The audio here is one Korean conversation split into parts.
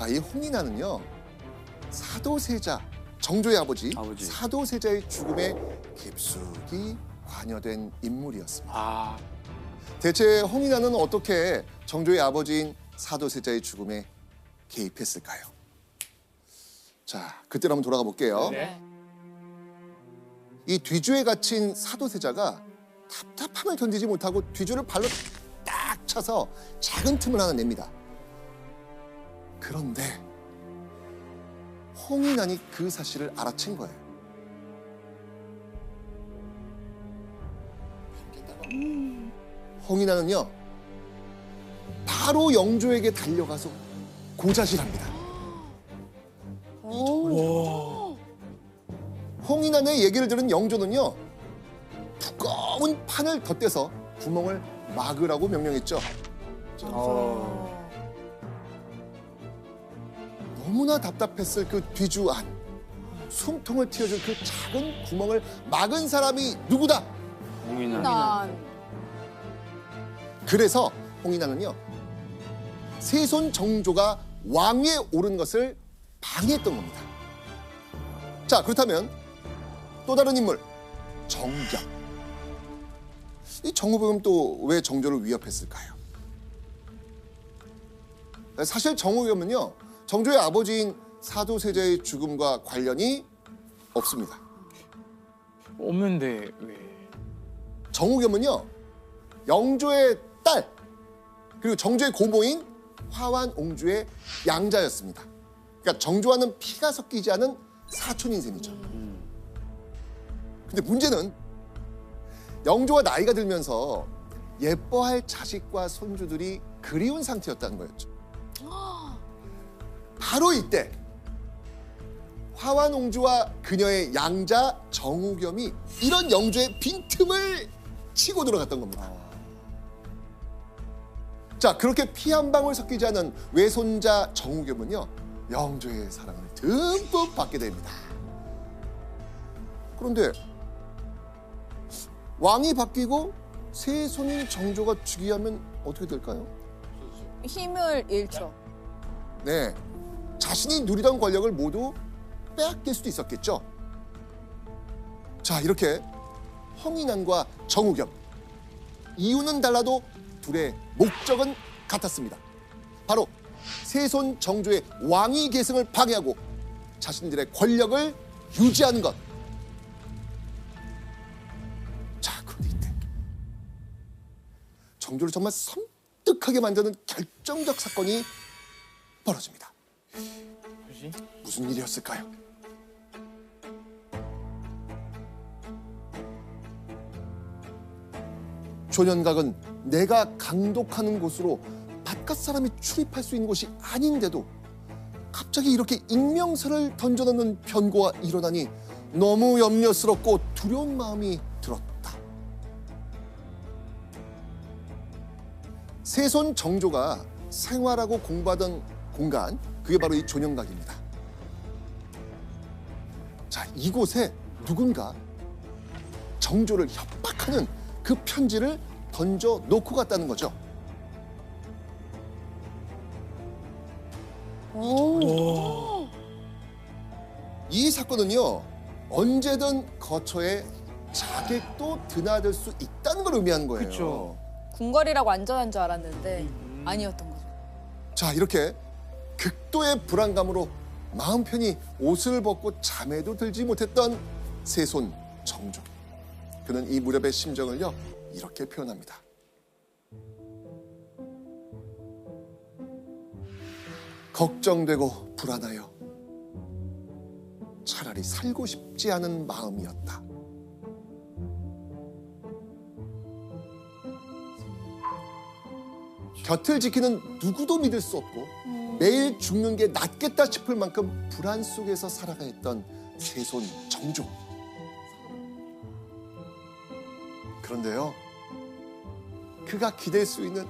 자, 이 홍인아는요, 사도세자, 정조의 아버지. 사도세자의 죽음에 깊숙이 관여된 인물이었습니다. 아, 대체 홍인아는 어떻게 정조의 아버지인 사도세자의 죽음에 개입했을까요? 자, 그때로 한번 돌아가 볼게요. 네. 이 뒤주에 갇힌 사도세자가 답답함을 견디지 못하고 뒤주를 발로 딱 차서 작은 틈을 하나 냅니다. 그런데 홍인안이 그 사실을 알아챈 거예요. 홍인안은요, 바로 영조에게 달려가서 고자질합니다. 홍인안의 얘기를 들은 영조는요, 두꺼운 판을 덧대서 구멍을 막으라고 명령했죠. 너무나 답답했을 그 뒤주 안, 숨통을 틔워줄 그 작은 구멍을 막은 사람이 누구다? 홍인아. 그래서 홍인아는요, 세손 정조가 왕위에 오른 것을 방해했던 겁니다. 자, 그렇다면 또 다른 인물, 정겸. 이 정우병은 또 왜 정조를 위협했을까요? 사실 정우겸은요, 정조의 아버지인 사도세자의 죽음과 관련이 없습니다. 없는데 왜? 정우겸은요, 영조의 딸, 그리고 정조의 고모인 화완옹주의 양자였습니다. 그러니까 정조와는 피가 섞이지 않은 사촌인 셈이죠. 근데 문제는 영조가 나이가 들면서 예뻐할 자식과 손주들이 그리운 상태였다는 거였죠. 바로 이때 화완옹주와 그녀의 양자 정우겸이 이런 영조의 빈틈을 치고 들어갔던 겁니다. 자, 그렇게 피 한 방울 섞이지 않은 외손자 정우겸은요, 영조의 사랑을 듬뿍 받게 됩니다. 그런데 왕이 바뀌고 세손인 정조가 즉위하면 어떻게 될까요? 힘을 잃죠. 네, 자신이 누리던 권력을 모두 빼앗길 수도 있었겠죠. 자, 이렇게 홍인안과 정우겸, 이유는 달라도 둘의 목적은 같았습니다. 바로 세손 정조의 왕위 계승을 방해하고 자신들의 권력을 유지하는 것. 자, 그런데 이때 정조를 정말 섬뜩하게 만드는 결정적 사건이 벌어집니다. 뭐지? 무슨 일이었을까요? 조년각은 내가 강독하는 곳으로 바깥 사람이 출입할 수 있는 곳이 아닌데도 갑자기 이렇게 익명서를 던져놓는 변고가 일어나니 너무 염려스럽고 두려운 마음이 들었다. 세손 정조가 생활하고 공부하던 공간, 그게 바로 이 조년각입니다. 자, 이곳에 누군가 정조를 협박하는 그 편지를 던져 놓고 갔다는 거죠. 이 사건은요, 언제든 거처에 자객도 드나들 수 있다는 걸 의미하는 거예요. 그쵸. 궁궐이라고 안전한 줄 알았는데 아니었던 거죠. 자, 이렇게 극도의 불안감으로 마음 편히 옷을 벗고 잠에도 들지 못했던 세손 정조. 그는 이 무렵의 심정을요, 이렇게 표현합니다. 걱정되고 불안하여 차라리 살고 싶지 않은 마음이었다. 곁을 지키는 누구도 믿을 수 없고 매일 죽는 게 낫겠다 싶을 만큼 불안 속에서 살아가 했던 세손 정조. 그런데요, 그가 기댈 수 있는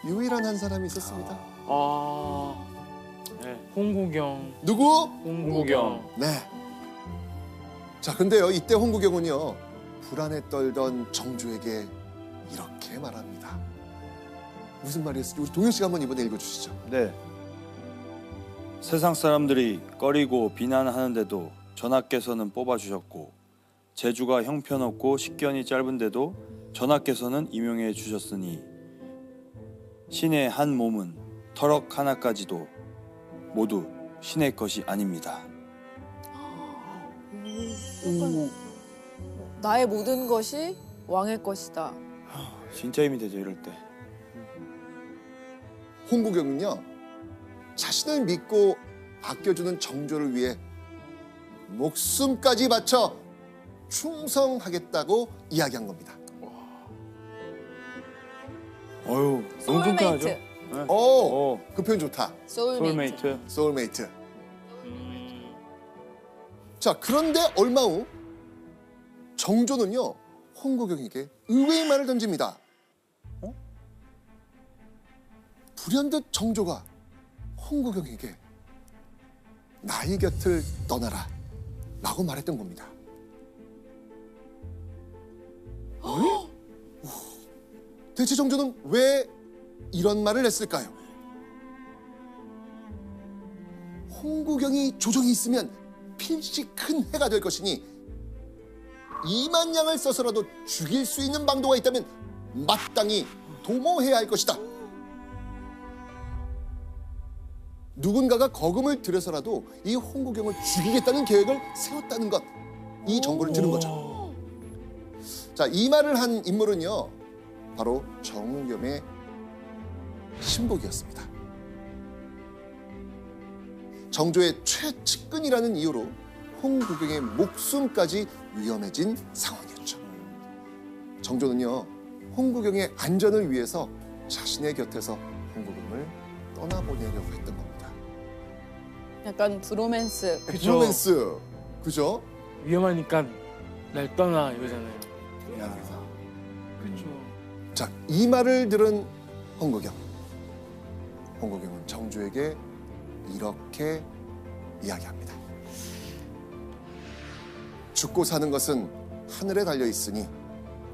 유일한 한 사람이 있었습니다. 아, 네. 홍구경. 누구? 홍구경. 네. 자, 근데요, 이때 홍구경은요, 불안에 떨던 정조에게 이렇게 말합니다. 무슨 말이었을지 우리 동현 씨가 한번 이번에 읽어주시죠. 네. 세상 사람들이 꺼리고 비난하는데도 전하께서는 뽑아주셨고 재주가 형편없고 식견이 짧은데도 전하께서는 임용해 주셨으니 신의 한 몸은 터럭 하나까지도 모두 신의 것이 아닙니다. 나의 모든 것이 왕의 것이다. 진짜 힘이 되죠 이럴 때. 홍구경은요, 자신을 믿고 아껴주는 정조를 위해 목숨까지 바쳐 충성하겠다고 이야기한 겁니다. 어휴 너무 끈끈하죠. 소울메이트. 오, 그 표현 좋다. 소울메이트. 소울메이트. 소울메이트. 자, 그런데 얼마 후 정조는요, 홍구경에게 의외의 말을 던집니다. 불현듯 정조가 홍구경에게 나의 곁을 떠나라 라고 말했던 겁니다. 대체 정조는 왜 이런 말을 했을까요? 홍구경이 조정이 있으면 필시 큰 해가 될 것이니 2만 양을 써서라도 죽일 수 있는 방도가 있다면 마땅히 도모해야 할 것이다. 누군가가 거금을 들여서라도 이 홍구경을 죽이겠다는 계획을 세웠다는 것, 이 정보를 들은 거죠. 자, 이 말을 한 인물은요, 바로 정겸의 신복이었습니다. 정조의 최측근이라는 이유로 홍구경의 목숨까지 위험해진 상황이었죠. 정조는요, 홍구경의 안전을 위해서 자신의 곁에서 홍구경을 떠나보내려고 했던 겁니다. 약간 브로맨스. 그쵸. 로맨스, 그죠? 위험하니까 날 떠나 이거잖아요. 그렇죠. 자, 이 말을 들은 홍구경. 홍구경은 정조에게 이렇게 이야기합니다. 죽고 사는 것은 하늘에 달려 있으니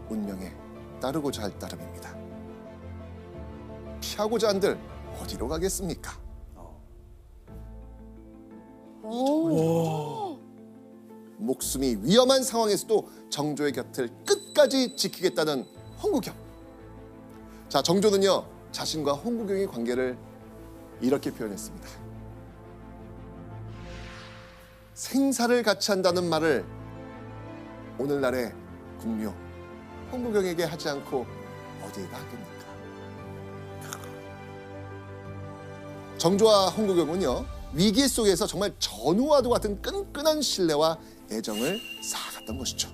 운명에 따르고자 할 따름입니다. 피하고자 한들 어디로 가겠습니까? 목숨이 위험한 상황에서도 정조의 곁을 끝까지 지키겠다는 홍구경. 자, 정조는요, 자신과 홍구경의 관계를 이렇게 표현했습니다. 생사를 같이 한다는 말을 오늘날의 궁묘 홍구경에게 하지 않고 어디에가 하겠습니까? 정조와 홍구경은요, 위기 속에서 정말 전우와도 같은 끈끈한 신뢰와 애정을 쌓아갔던 것이죠.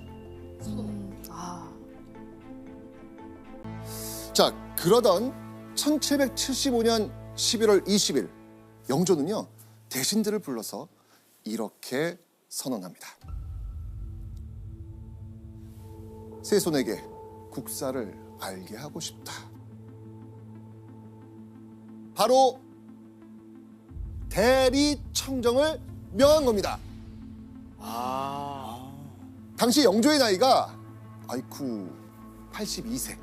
자, 그러던 1775년 11월 20일 영조는요, 대신들을 불러서 이렇게 선언합니다. 세손에게 국사를 알게 하고 싶다. 바로 대리청정을 명한 겁니다. 당시 영조의 나이가 아이쿠 82세.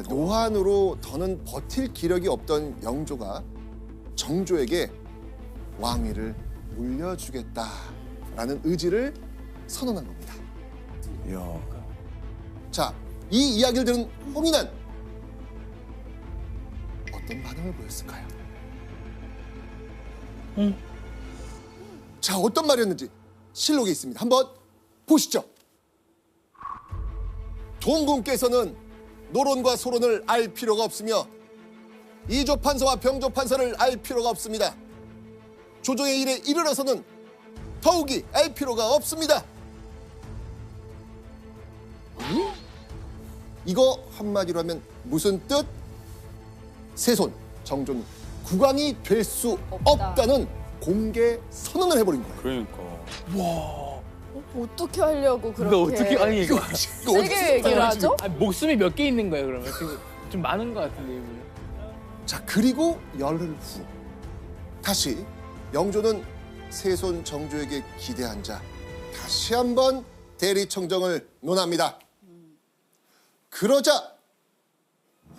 노환으로 더는 버틸 기력이 없던 영조가 정조에게 왕위를 물려주겠다라는 의지를 선언한 겁니다. 이야. 자, 이 이야기를 들은 홍인은 어떤 반응을 보였을까요? 자, 어떤 말이었는지 실록에 있습니다. 한번 보시죠. 종군께서는 노론과 소론을 알 필요가 없으며 이조판서와 병조판서를 알 필요가 없습니다. 조정의 일에 이르러서는 더욱이 알 필요가 없습니다. 이거 한마디로 하면 무슨 뜻? 세손, 정조는 국왕이 될 수 없다는 공개 선언을 해버린 거예요. 그러니까. 어떻게 하려고 그렇게 그러니까 어떻게 아니 이거 세게 얘기를 하죠? 아니, 목숨이 몇 개 있는 거예요 그러면? 지금 좀 많은 것 같은데 이분. 자, 그리고 열흘 후 다시 영조는 세손 정조에게 기대한 자 다시 한번 대리청정을 논합니다. 그러자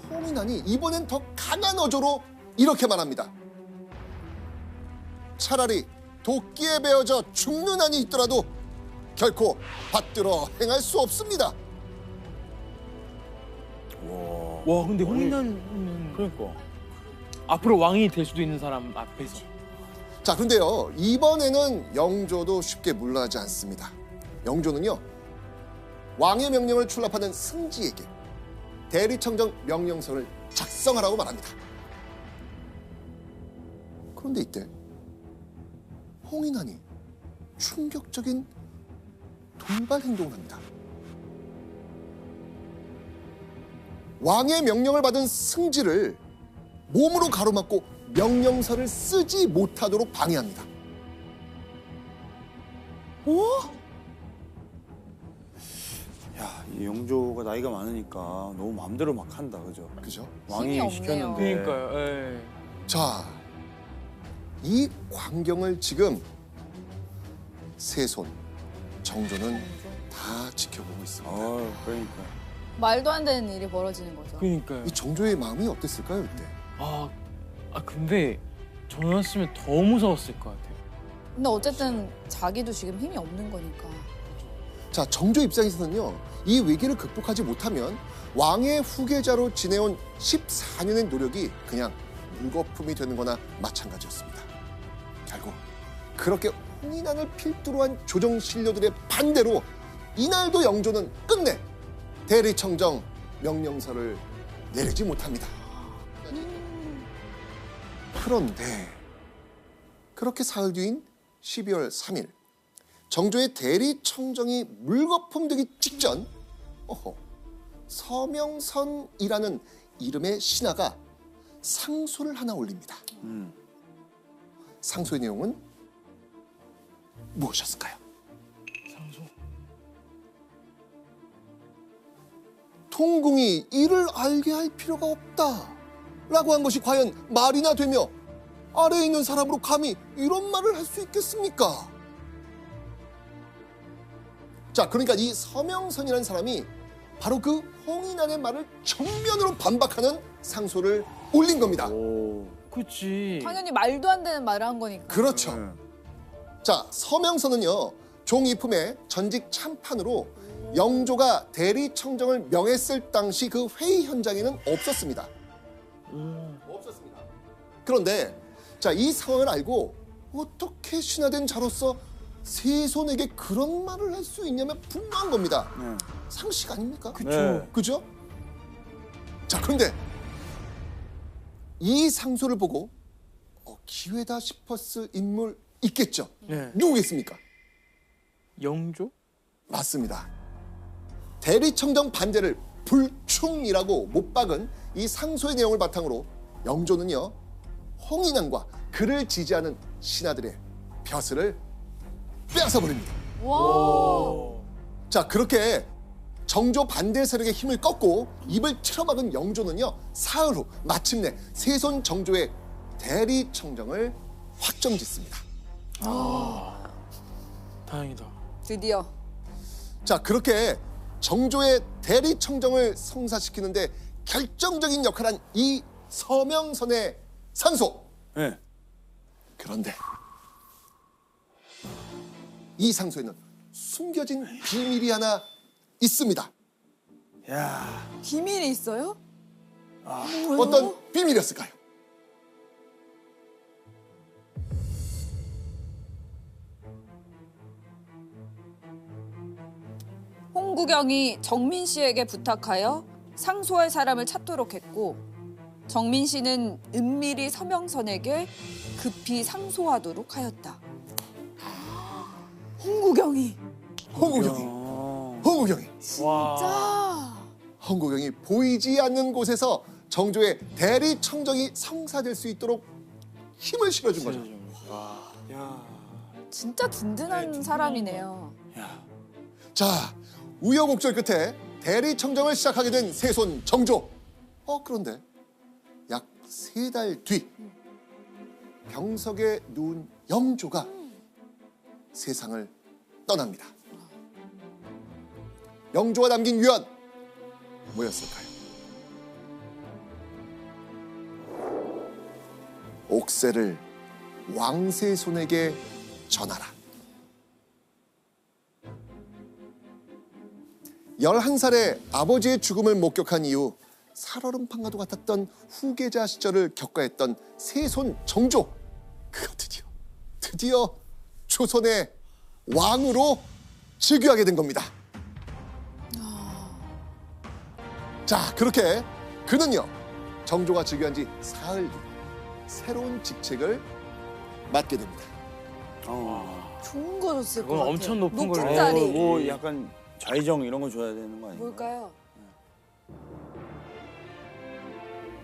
홍인환이 이번엔 더 강한 어조로 이렇게 말합니다. 차라리 도끼에 베어져 죽는 한이 있더라도 결코 받들어 행할 수 없습니다. 와 근데 홍인환은 그러니까. 앞으로 왕이 될 수도 있는 사람 앞에서. 자, 그런데요, 이번에는 영조도 쉽게 물러나지 않습니다. 영조는요, 왕의 명령을 출납하는 승지에게 대리청정 명령서를 작성하라고 말합니다. 그런데 이때 홍인환이 충격적인 돌발 행동을 합니다. 왕의 명령을 받은 승지를 몸으로 가로막고 명령서를 쓰지 못하도록 방해합니다. 야, 이 영조가 나이가 많으니까 너무 마음대로 막 한다, 그죠? 그죠? 왕이 힘이 시켰는데. 없네요. 그러니까요. 예. 자, 이 광경을 지금 세손, 정조는 다 지켜보고 있습니다. 그러니까. 말도 안 되는 일이 벌어지는 거죠. 그러니까요. 이 정조의 마음이 어땠을까요, 이때? 아 근데 저였으면 더 무서웠을 것 같아요. 근데 어쨌든 자기도 지금 힘이 없는 거니까. 자, 정조 입장에서는요, 이 위기를 극복하지 못하면 왕의 후계자로 지내온 14년의 노력이 그냥 물거품이 되는 거나 마찬가지였습니다. 결국 그렇게 홍인환을 필두로 한 조정 신료들의 반대로 이날도 영조는 끝내 대리청정 명령서를 내리지 못합니다. 그런데 그렇게 사흘 뒤인 12월 3일 정조의 대리청정이 물거품 되기 직전 서명선이라는 이름의 신하가 상소를 하나 올립니다. 상소의 내용은 무엇이었을까요? 상소. 통궁이 이를 알게 할 필요가 없다 라고 한 것이 과연 말이나 되며 아래에 있는 사람으로 감히 이런 말을 할 수 있겠습니까? 자, 그러니까 이 서명선이라는 사람이 바로 그 홍인환의 말을 정면으로 반박하는 상소를 올린 겁니다. 오. 그치. 당연히 말도 안 되는 말을 한 거니까. 그렇죠. 네. 자, 서명서는요, 종이품의 전직 참판으로 영조가 대리청정을 명했을 당시 그 회의 현장에는 없었습니다. 없었습니다. 그런데 자, 이 상황을 알고 어떻게 신하된 자로서 세손에게 그런 말을 할 수 있냐면 분명한 겁니다. 네. 상식 아닙니까? 네. 그죠? 자, 그런데 이 상소를 보고 기회다 싶었을 인물 있겠죠? 네. 누구겠습니까? 영조? 맞습니다. 대리청정 반대를 불충이라고 못 박은 이 상소의 내용을 바탕으로 영조는요, 홍인환과 그를 지지하는 신하들의 벼슬을 빼앗아버립니다. 와. 자, 그렇게 정조 반대 세력의 힘을 꺾고 입을 틀어막은 영조는요, 사흘 후 마침내 세손 정조의 대리청정을 확정짓습니다. 다행이다. 드디어. 자, 그렇게 정조의 대리청정을 성사시키는데 결정적인 역할을 한 이 서명선의 상소. 네. 그런데 이 상소에는 숨겨진 비밀이 하나 있습니다. 야. 비밀이 있어요? 어떤 비밀이었을까요? 홍구경이 정민 씨에게 부탁하여 상소할 사람을 찾도록 했고 정민 씨는 은밀히 서명선에게 급히 상소하도록 하였다. 홍구경이 홍구경이. 야. 홍구경이. 와. 짜. 홍구경이 보이지 않는 곳에서 정조의 대리청정이 성사될 수 있도록 힘을 실어준 거죠. 와. 야. 진짜 든든한 사람이네요. 야. 자, 우여곡절 끝에 대리청정을 시작하게 된 세손 정조. 그런데 약 3달 뒤 병석에 누운 영조가 세상을 떠납니다. 영조가 남긴 유언 뭐였을까요? 옥새를 왕세손에게 전하라. 11살에 아버지의 죽음을 목격한 이후 살얼음판과도 같았던 후계자 시절을 겪어했던 세손 정조. 그가 드디어 조선의 왕으로 즉위하게 된 겁니다. 자, 그렇게 그는요, 정조가 즉위한 지 사흘 뒤 새로운 직책을 맡게 됩니다. 좋은 거 줬을 것 그건 같아요. 엄청 높은 걸로. 높은 자리. 뭐 약간 좌의정 이런 거 줘야 되는 거 아닌가? 뭘까요?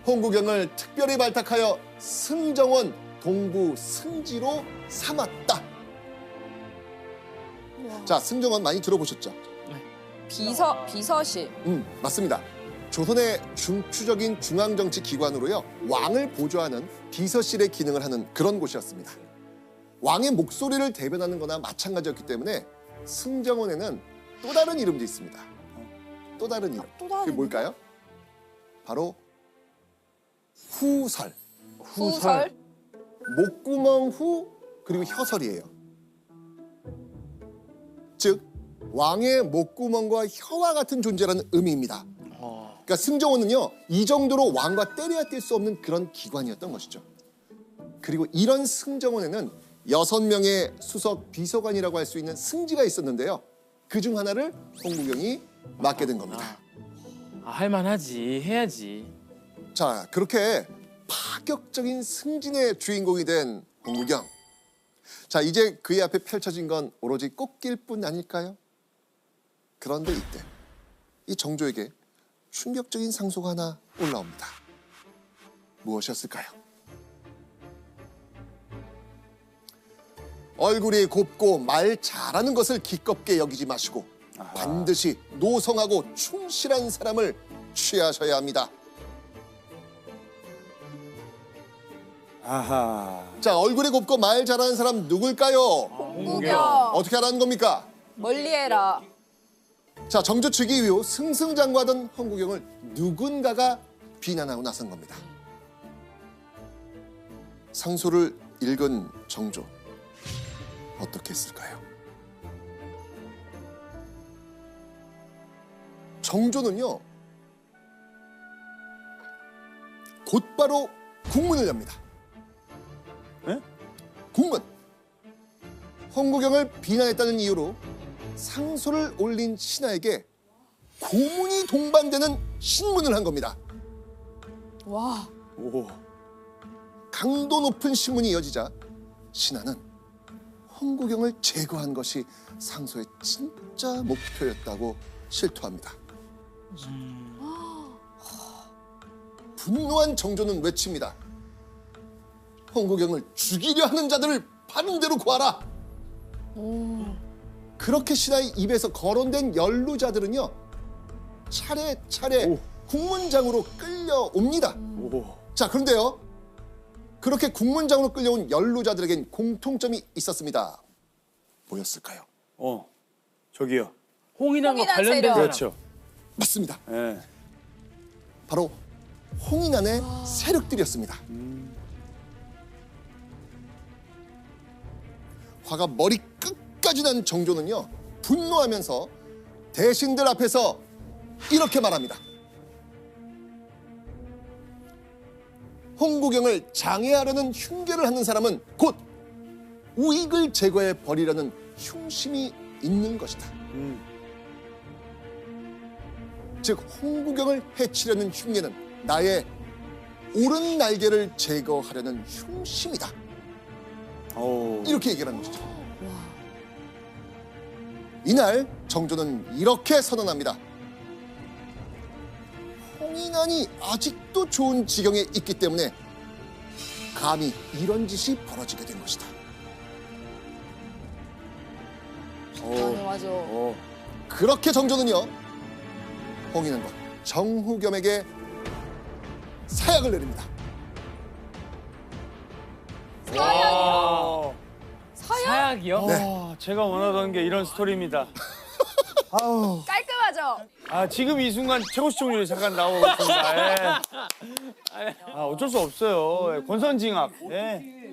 홍구경을 특별히 발탁하여 승정원 동부 승지로 삼았다. 자, 승정원 많이 들어보셨죠? 비서실. 맞습니다. 조선의 중추적인 중앙정치 기관으로요, 왕을 보좌하는 비서실의 기능을 하는 그런 곳이었습니다. 왕의 목소리를 대변하는 거나 마찬가지였기 때문에 승정원에는 또 다른 이름도 있습니다. 또 다른 이름. 또 다른 그게 뭘까요? 바로 후설. 후설. 목구멍 후 그리고 혀설이에요. 즉 왕의 목구멍과 혀와 같은 존재라는 의미입니다. 그러니까 승정원은요, 이 정도로 왕과 때려야 뗄 수 없는 그런 기관이었던 것이죠. 그리고 이런 승정원에는 6명의 수석 비서관이라고 할 수 있는 승지가 있었는데요. 그중 하나를 홍구경이 맡게 된 겁니다. 할만하지. 해야지. 자, 그렇게 파격적인 승진의 주인공이 된 홍구경. 자, 이제 그의 앞에 펼쳐진 건 오로지 꽃길뿐 아닐까요? 그런데 이때 이 정조에게 충격적인 상소가 하나 올라옵니다. 무엇이었을까요? 얼굴이 곱고 말 잘하는 것을 기껍게 여기지 마시고 반드시 노성하고 충실한 사람을 취하셔야 합니다. 아하. 자, 얼굴이 곱고 말 잘하는 사람 누굴까요? 홍구경. 어떻게 하라는 겁니까? 멀리해라. 자, 정조 즉위 이후 승승장구하던 홍구경을 누군가가 비난하고 나선 겁니다. 상소를 읽은 정조, 어떻게 했을까요? 정조는요, 곧바로 국문을 엽니다. 네? 국문. 홍구경을 비난했다는 이유로 상소를 올린 신하에게 고문이 동반되는 신문을 한 겁니다. 와. 오. 강도 높은 신문이 이어지자 신하는 홍구경을 제거한 것이 상소의 진짜 목표였다고 실토합니다. 분노한 정조는 외칩니다. 홍구경을 죽이려 하는 자들을 바른 대로 구하라. 그렇게 신하의 입에서 거론된 연루자들은요, 차례차례 오. 국문장으로 끌려옵니다. 오. 자, 그런데요, 그렇게 국문장으로 끌려온 연루자들에겐 공통점이 있었습니다. 뭐였을까요? 저기요. 홍인왕과 홍인왕 관련된 세력. 사람. 그렇죠. 맞습니다. 예. 바로 홍인안의 세력들이었습니다. 화가 머리 끝까지 난 정조는요, 분노하면서 대신들 앞에서 이렇게 말합니다. 홍구경을 장애하려는 흉계를 하는 사람은 곧 우익을 제거해 버리려는 흉심이 있는 것이다. 즉 홍구경을 해치려는 흉계는 나의 오른 날개를 제거하려는 흉심이다. 오. 이렇게 얘기를 하는 것이죠. 이날 정조는 이렇게 선언합니다. 홍인안이 아직도 좋은 지경에 있기 때문에 감히 이런 짓이 벌어지게 된 것이다. 맞아. 그렇게 정조는요, 홍인안과 정후겸에게 사약을 내립니다. 와. 사약이요? 네. 제가 원하던 게 이런 스토리입니다. 아우. 깔끔하죠? 지금 이 순간 최고 시청률이 잠깐 나오고 있습니다. 예. 어쩔 수 없어요. 예, 권선징악. 예.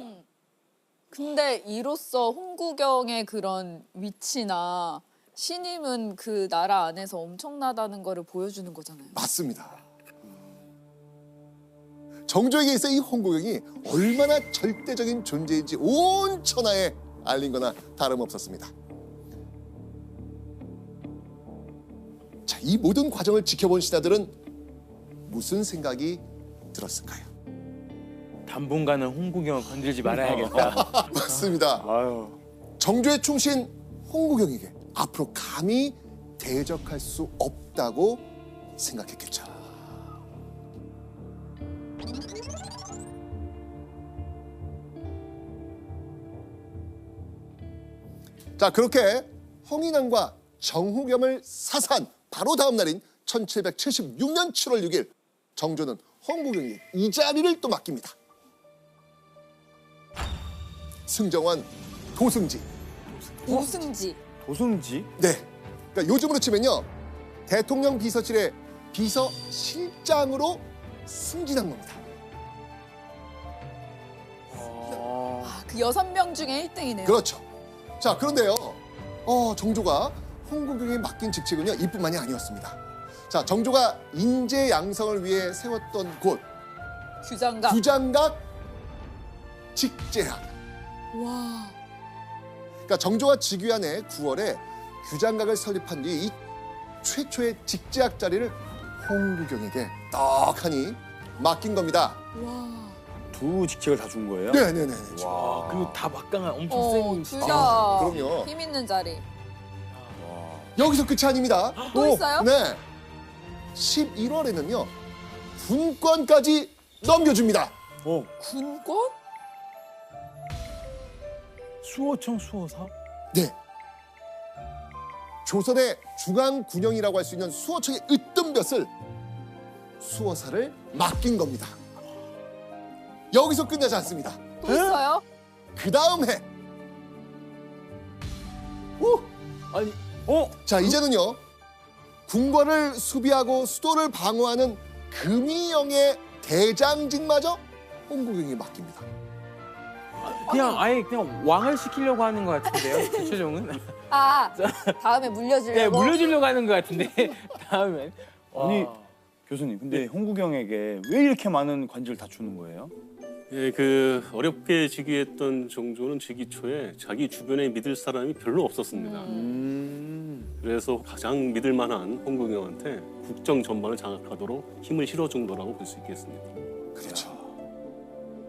근데 이로써 홍구경의 그런 위치나 신임은 그 나라 안에서 엄청나다는 거를 보여주는 거잖아요. 맞습니다. 정조에게 있어 이 홍구경이 얼마나 절대적인 존재인지 온 천하에 알린 거나 다름없었습니다. 자, 이 모든 과정을 지켜본 신하들은 무슨 생각이 들었을까요? 당분간은 홍구경을 건들지 말아야겠다. 맞습니다. 아유. 정조의 충신 홍구경에게 앞으로 감히 대적할 수 없다고 생각했겠죠. 자, 그렇게 홍인왕과 정후겸을 사사한 바로 다음 날인 1776년 7월 6일 정조는 홍구경에게 이 자리를 또 맡깁니다. 승정원 도승지. 우승지. 도승지? 네. 그러니까 요즘으로 치면요. 대통령 비서실의 비서실장으로 승진한 겁니다. 아, 그 6명 중에 1등이네요. 그렇죠. 자, 그런데요. 정조가 홍구경에 맡긴 직책은요. 이뿐만이 아니었습니다. 자, 정조가 인재 양성을 위해 세웠던 곳 규장각. 규장각 직제학. 와. 그러니까 정조가 즉위한 해 9월에 규장각을 설립한 뒤 이 최초의 직제학 자리를 홍구경에게 떡하니 맡긴 겁니다. 와. 두 직책을 다 준 거예요? 네네네. 와, 그리고 다 막강한 엄청 센. 둘 다 그럼요. 힘 있는 자리. 와. 여기서 끝이 아닙니다. 또 있어요? 네. 11월에는요. 군권까지 넘겨줍니다. 군권? 수호청 수호사? 네. 조선의 중앙군영이라고 할 수 있는 수호청의 으뜸볕을 수호사를 맡긴 겁니다. 여기서 끝나지 않습니다. 또 있어요? 그 다음 해. 아니, 자, 이제는요. 궁궐을 수비하고 수도를 방어하는 금이영의 대장직마저 홍구경이 맡깁니다. 그냥 아예 그냥 왕을 시키려고 하는 것 같은데요. 그 최종은? 아, 다음에 물려주려고? 네, 물려주려고 하는 것 같은데 다음엔. 아니, 와. 교수님, 근데 홍구경에게 왜 이렇게 많은 관직을 다 주는 거예요? 예, 그 어렵게 즉위했던 정조는 즉위 초에 자기 주변에 믿을 사람이 별로 없었습니다. 그래서 가장 믿을 만한 홍구경한테 국정 전반을 장악하도록 힘을 실어준 거라고 볼 수 있겠습니다. 그렇죠.